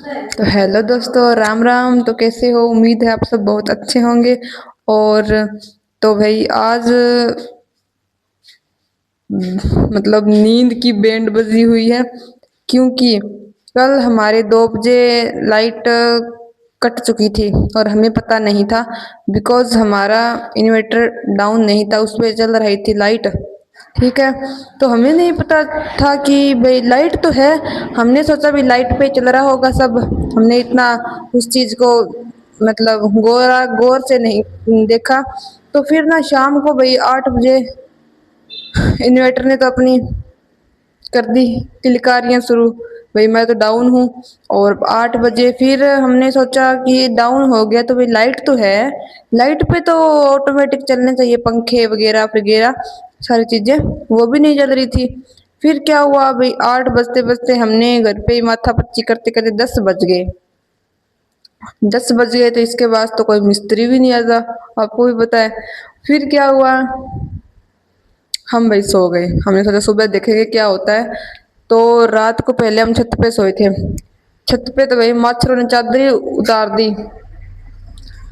तो हेलो दोस्तों, राम राम। तो कैसे हो? उम्मीद है आप सब बहुत अच्छे होंगे। और तो भाई आज मतलब नींद की बैंड बजी हुई है, क्योंकि कल हमारे 2 बजे लाइट कट चुकी थी और हमें पता नहीं था। बिकॉज हमारा इन्वर्टर डाउन नहीं था, उस पे चल रही थी लाइट। ठीक है, तो हमें नहीं पता था कि भाई लाइट तो है। हमने सोचा भी लाइट पे चल रहा होगा सब। हमने इतना उस चीज को मतलब गौर से नहीं देखा। तो फिर ना शाम को भाई 8 बजे इन्वर्टर ने तो अपनी कर दी किलकारियाँ शुरू। भाई मैं तो डाउन हूँ। और 8 बजे फिर हमने सोचा कि डाउन हो गया तो भाई लाइट तो है, लाइट पे तो ऑटोमेटिक चलने चाहिए पंखे वगैरह वगैरह सारी चीजें, वो भी नहीं चल रही थी। फिर क्या हुआ भाई, 8 बजते बजते हमने घर पे ही माथा पच्ची करते करते 10 बज गए। 10 बज गए तो इसके बाद तो कोई मिस्त्री भी नहीं आता, आपको भी पता है। फिर क्या हुआ, हम भाई सो गए। हमने सोचा सुबह देखेंगे क्या होता है। तो रात को पहले हम छत पे सोए थे। छत पे तो भाई मच्छरों ने चादर ही उतार दी।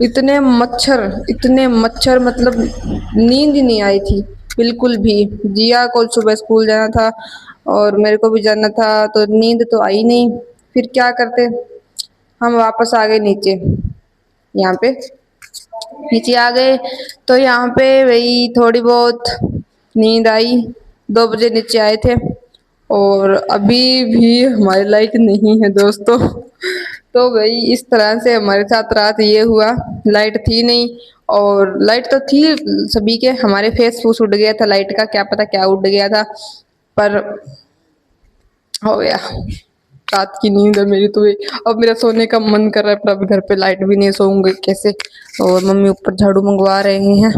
इतने मच्छर मतलब नींद ही नहीं आई थी बिल्कुल भी। जिया को सुबह स्कूल जाना था और मेरे को भी जाना था, तो नींद तो आई नहीं। फिर क्या करते, हम वापस आ गए नीचे। यहाँ पे नीचे आ गए तो यहाँ पे वही थोड़ी बहुत नींद आई। 2 बजे नीचे आए थे और अभी भी हमारे लाइट नहीं है दोस्तों। तो भाई इस तरह से हमारे साथ रात ये हुआ। लाइट थी नहीं, और लाइट तो थी सभी के, हमारे फेस फूस उड़ गया था लाइट का, क्या पता क्या उड़ गया था। पर हो गया। रात की नींद है मेरी तो ये। अब मेरा सोने का मन कर रहा है, पर अब घर पे लाइट भी नहीं, सोऊंगे कैसे। और मम्मी ऊपर झाड़ू मंगवा रहे हैं।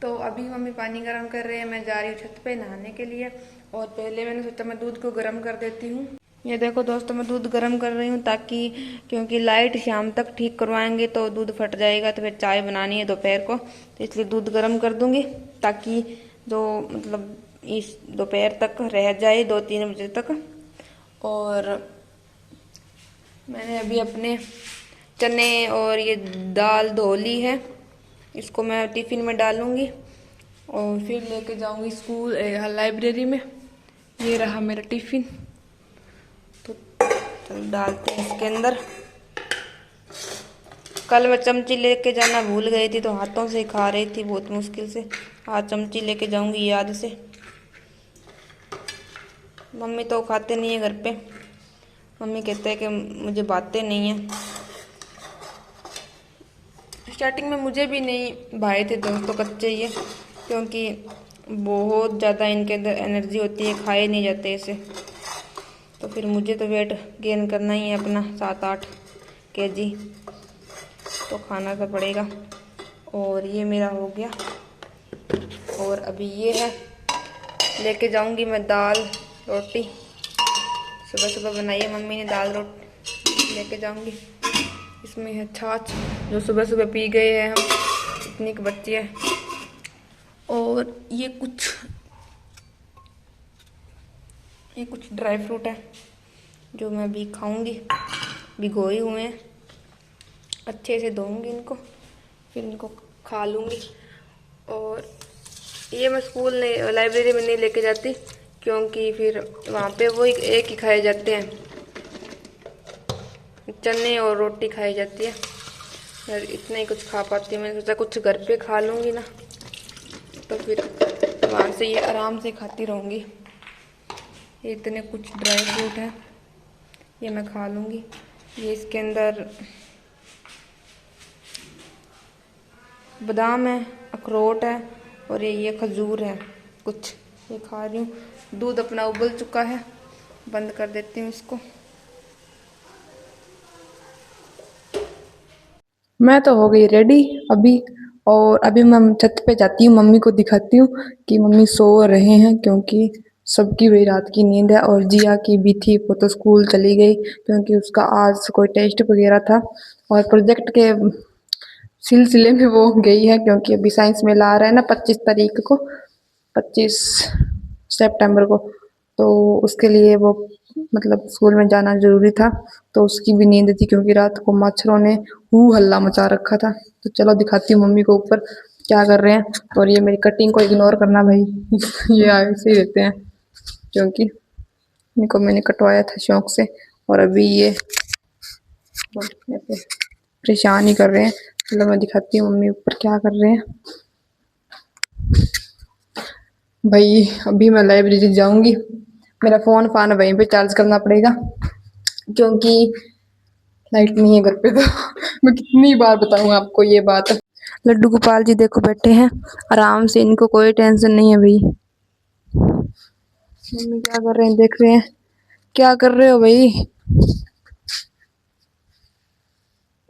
तो अभी मम्मी पानी गर्म कर रहे हैं, मैं जा रही हूँ छत पे नहाने के लिए। और पहले मैंने सोचा मैं दूध को गर्म कर देती हूँ। ये देखो दोस्तों, मैं दूध गर्म कर रही हूँ ताकि, क्योंकि लाइट शाम तक ठीक करवाएंगे तो दूध फट जाएगा, तो फिर चाय बनानी है दोपहर को, तो इसलिए दूध गर्म कर दूंगी ताकि जो मतलब इस दोपहर तक रह जाए 2-3 बजे तक। और मैंने अभी अपने चने और ये दाल धो ली है, इसको मैं टिफ़िन में डालूंगी और फिर लेके जाऊंगी स्कूल लाइब्रेरी में। ये रहा मेरा टिफ़िन, तो चल डालते हैं इसके अंदर। कल मैं चमची लेके जाना भूल गई थी, तो हाथों से खा रही थी बहुत मुश्किल से। आज चमची लेके जाऊंगी याद से। मम्मी तो खाते नहीं है घर पे, मम्मी कहते हैं कि मुझे बातें नहीं है। स्टार्टिंग में मुझे भी नहीं भाए थे दोस्तों कच्चे ये, क्योंकि बहुत ज़्यादा इनके अंदर एनर्जी होती है, खाए नहीं जाते इसे। तो फिर मुझे तो वेट गेन करना ही है अपना 7-8 kg, तो खाना तो पड़ेगा। और ये मेरा हो गया। और अभी ये है, लेके जाऊंगी मैं दाल रोटी। सुबह सुबह बनाई है मम्मी ने दाल रोटी, लेके जाऊंगी। इसमें है छाछ, जो सुबह सुबह पी गए हैं हम, इतनी की बच्ची है। और ये कुछ ड्राई फ्रूट है जो मैं अभी खाऊंगी, भिगोए हुए हैं। अच्छे से धोऊंगी इनको, फिर इनको खा लूँगी। और ये मैं स्कूल नहीं, लाइब्रेरी में नहीं लेके जाती, क्योंकि फिर वहाँ पे वो एक ही खाए जाते हैं, चने और रोटी खाई जाती है। यार इतना ही कुछ खा पाती हूँ, मैंने सोचा कुछ घर पे खा लूँगी ना, तो फिर वहाँ से ये आराम से खाती रहूँगी। ये इतने कुछ ड्राई फ्रूट है, ये मैं खा लूँगी। ये इसके अंदर बादाम है, अखरोट है, और ये खजूर है कुछ, ये खा रही हूँ। दूध अपना उबल चुका है, बंद कर देती हूँ इसको। मैं तो हो गई रेडी अभी। और अभी मैं छत पे जाती हूँ, मम्मी को दिखाती हूँ कि मम्मी सो रहे हैं, क्योंकि सबकी वही रात की नींद है। और जिया की भी थी, वो तो स्कूल चली गई क्योंकि उसका आज कोई टेस्ट वगैरह था और प्रोजेक्ट के सिलसिले में वो गई है, क्योंकि अभी साइंस मेला आ रहा है ना 25 तारीख को, 25 सितंबर को। तो उसके लिए वो मतलब स्कूल में जाना जरूरी था, तो उसकी भी नींद थी क्योंकि रात को मच्छरों ने हल्ला मचा रखा था। तो चलो दिखाती हूँ मम्मी को ऊपर क्या कर रहे हैं। और ये मेरी कटिंग को इग्नोर करना भाई ये ऐसे ही रहते हैं, क्योंकि इनको मैंने कटवाया था शौक से और अभी ये परेशान ही कर रहे हैं। चलो मैं दिखाती हूँ मम्मी ऊपर क्या कर रहे हैं। भाई अभी मैं लाइब्रेरी जाऊंगी, मेरा फोन फान वहीं पे चार्ज करना पड़ेगा क्योंकि लाइट नहीं है घर पे। तो मैं कितनी बार बताऊं आपको ये बात। लड्डू गोपाल जी देखो बैठे हैं आराम से, इनको कोई टेंशन नहीं है भाई। मम्मी क्या कर रहे हैं देख रहे हैं। क्या कर रहे हो भाई?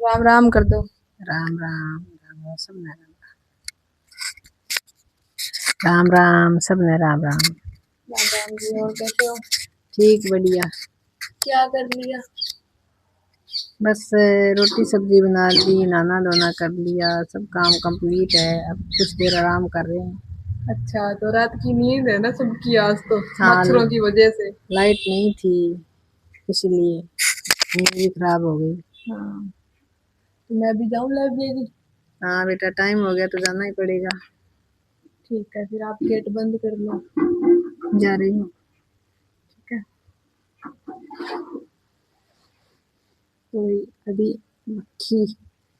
राम राम कर दो। राम राम राम सबने राम राम सबने राम राम। राम राम जी, और कैसे हो? ठीक बढ़िया। क्या कर लिया? बस रोटी सब्जी बना ली, नहाना धोना कर लिया, सब काम कंप्लीट है। अब कुछ देर आराम कर रहे हैं। अच्छा, तो रात की नींद है ना सबकी आज तो हाँ, मच्छरों की वजह से। लाइट नहीं थी इसलिए नींद भी खराब हो गई। हाँ, तो मैं भी जाऊं लाइब्रेरी? हाँ बेटा, टाइम हो गया तो जाना ही पड़ेगा। ठीक है, फिर आप गेट बंद कर लो। जा रही हूँ। ठीक है, तो अभी मक्खी,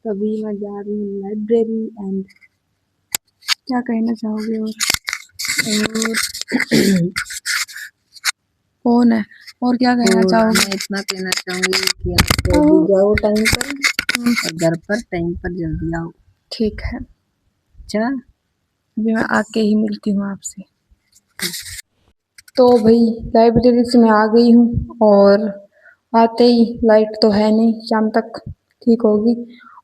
तभी मैं जा रही हूँ लाइब्रेरी। एंड क्या कहना चाहोगे? और कौन है? और क्या कहना और चाहोगे? मैं इतना कहना चाहूंगी कि आप जल्दी जाओ टाइम पर और घर पर टाइम पर जल्दी आओ। ठीक है, अच्छा, अभी मैं आके ही मिलती हूँ आपसे। तो भाई लाइब्रेरी से मैं आ गई हूँ और आते ही लाइट तो है नहीं, शाम तक ठीक होगी।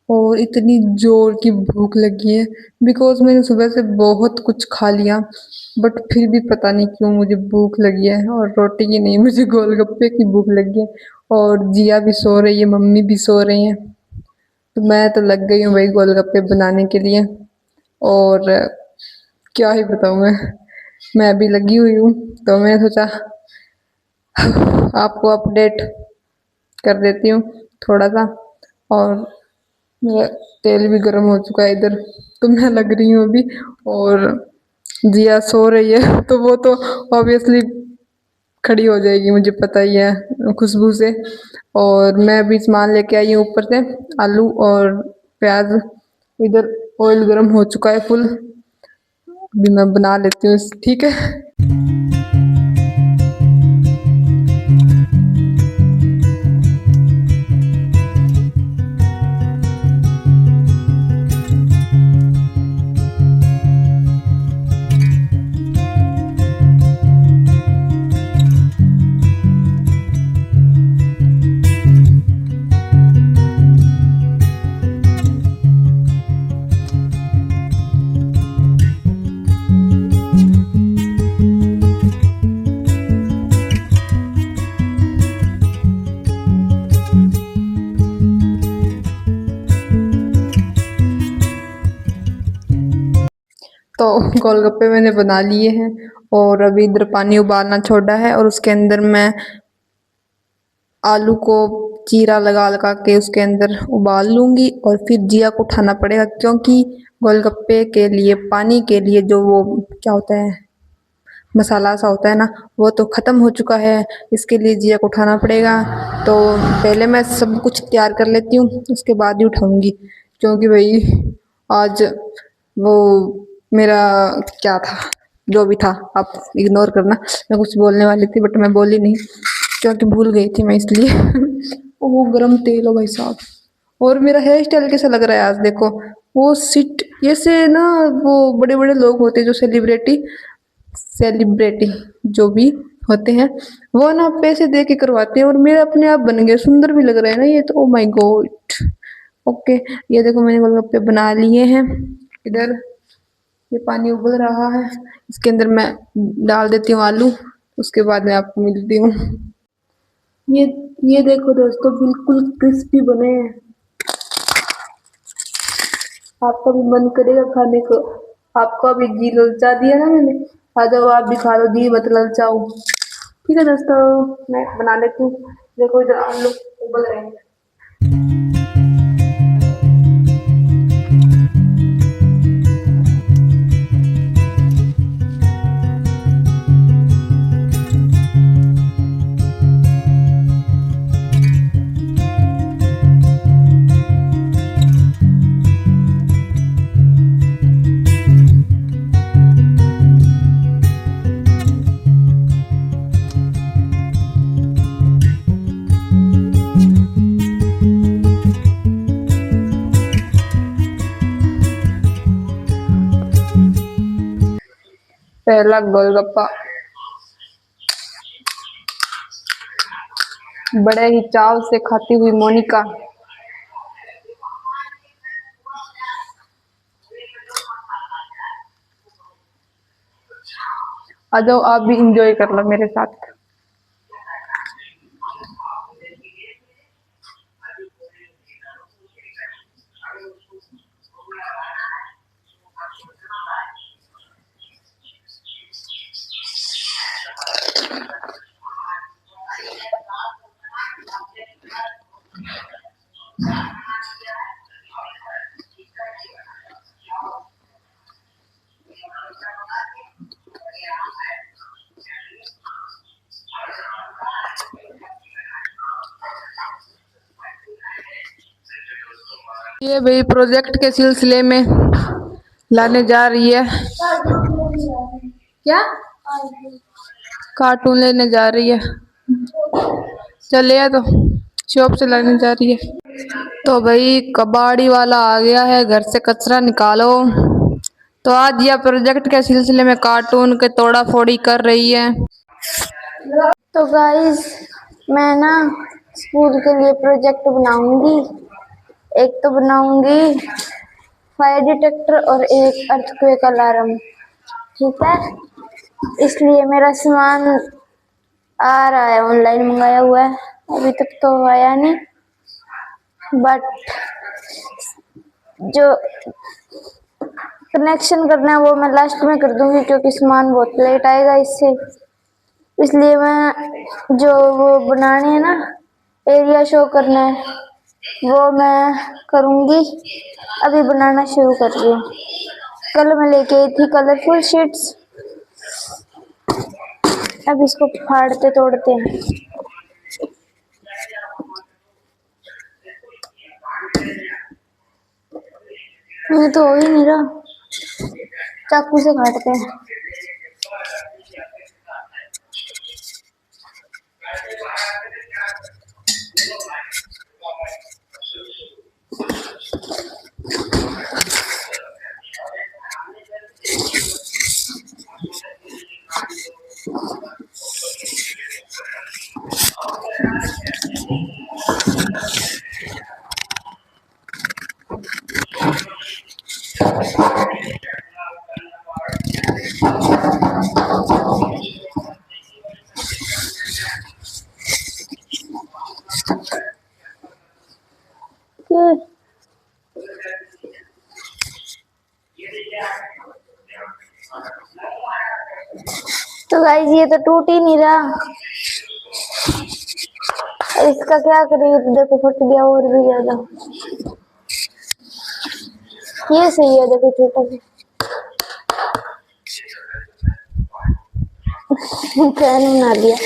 और इतनी जोर की भूख लगी है बिकॉज मैंने सुबह से बहुत कुछ खा लिया, बट फिर भी पता नहीं क्यों मुझे भूख लगी है। और रोटी की नहीं, मुझे गोलगप्पे की भूख लगी है। और जिया भी सो रही है, मम्मी भी सो रही हैं, तो मैं तो लग गई हूँ भाई गोलगप्पे बनाने के लिए। और क्या ही बताऊँ मैं अभी लगी हुई हूँ। तो मैंने सोचा आपको अपडेट कर देती हूँ थोड़ा सा। और मेरा तेल भी गर्म हो चुका है इधर, तो मैं लग रही हूँ अभी। और जिया सो रही है तो वो तो ऑब्वियसली खड़ी हो जाएगी, मुझे पता ही है खुशबू से। और मैं अभी सामान लेके आई हूँ ऊपर से, आलू और प्याज। इधर ऑयल गर्म हो चुका है फुल, अभी मैं बना लेती हूँ, ठीक है। तो गोलगप्पे मैंने बना लिए हैं और अभी इधर पानी उबालना छोड़ा है और उसके अंदर मैं आलू को चीरा लगा लगा के उसके अंदर उबाल लूंगी। और फिर जिया को उठाना पड़ेगा क्योंकि गोलगप्पे के लिए पानी के लिए जो वो क्या होता है, मसाला सा होता है ना, वो तो ख़त्म हो चुका है। इसके लिए जिया को उठाना पड़ेगा। तो पहले मैं सब कुछ तैयार कर लेती हूँ, उसके बाद ही उठाऊंगी। क्योंकि भाई आज वो मेरा क्या था, जो भी था आप इग्नोर करना। मैं कुछ बोलने वाली थी बट मैं बोली नहीं क्योंकि भूल गई थी मैं, इसलिए। वो गरम तेल हो भाई साहब। और मेरा हेयर स्टाइल कैसा लग रहा है आज देखो। वो सिट ऐसे ना, वो बड़े बड़े लोग होते हैं जो सेलिब्रिटी सेलिब्रिटी जो भी होते हैं, वो ना पैसे दे के करवाते हैं और मेरे अपने आप बन गए, सुंदर भी लग रहे हैं ना ये तो। Oh my God. ओके, ये देखो मैंने गोलगप्पे बना लिए हैं। इधर ये पानी उबल रहा है, इसके अंदर मैं डाल देती हूँ आलू, उसके बाद मैं आपको मिलती हूँ। ये ये देखो दोस्तों, बिल्कुल क्रिस्पी बने हैं। आपका भी मन करेगा खाने को? आपको अभी घी ललचा दिया ना मैंने, आ जाओ आप भी खा लो, घी मत ललचाओ। ठीक है दोस्तों, मैं बना लेती हूँ। देखो इधर आलू उबल रहे हैं। पहला गोलगप्पा बड़े ही चाव से खाती हुई मोनिका। आ जाओ आप भी इंजॉय कर लो मेरे साथ। ये भाई प्रोजेक्ट के सिलसिले में लाने जा रही है। क्या कार्टून लेने जा रही है। चले तो शॉप से लाने जा रही है। तो भाई कबाड़ी वाला आ गया है, घर से कचरा निकालो। तो आज यह प्रोजेक्ट के सिलसिले में कार्टून के तोड़ा फोड़ी कर रही है। तो गाइस मैं ना स्कूल के लिए प्रोजेक्ट बनाऊंगी। एक तो बनाऊंगी फायर डिटेक्टर और एक अर्थक्वेक अलार्म, ठीक है। इसलिए मेरा सामान आ रहा है, ऑनलाइन मंगाया हुआ है, अभी तक तो आया नहीं। बट जो कनेक्शन करना है वो मैं लास्ट में कर दूंगी, क्योंकि सामान बहुत लेट आएगा इससे। इसलिए मैं जो वो बनाने है ना, एरिया शो करना है, वो मैं करूंगी। अभी बनाना शुरू कर रही हूँ। कल मैं लेके आई थी कलरफुल शीट्स। अब इसको फाड़ते तोड़ते हैं। मैं तो हो ही नहीं रहा, चाकू से काटते हैं। तो गाइस ये तो टूट ही नहीं रहा, इसका क्या करें। तो देखो फट गया और भी ज्यादा। ये सही है, देखो छोटा सा फैन बना दिया।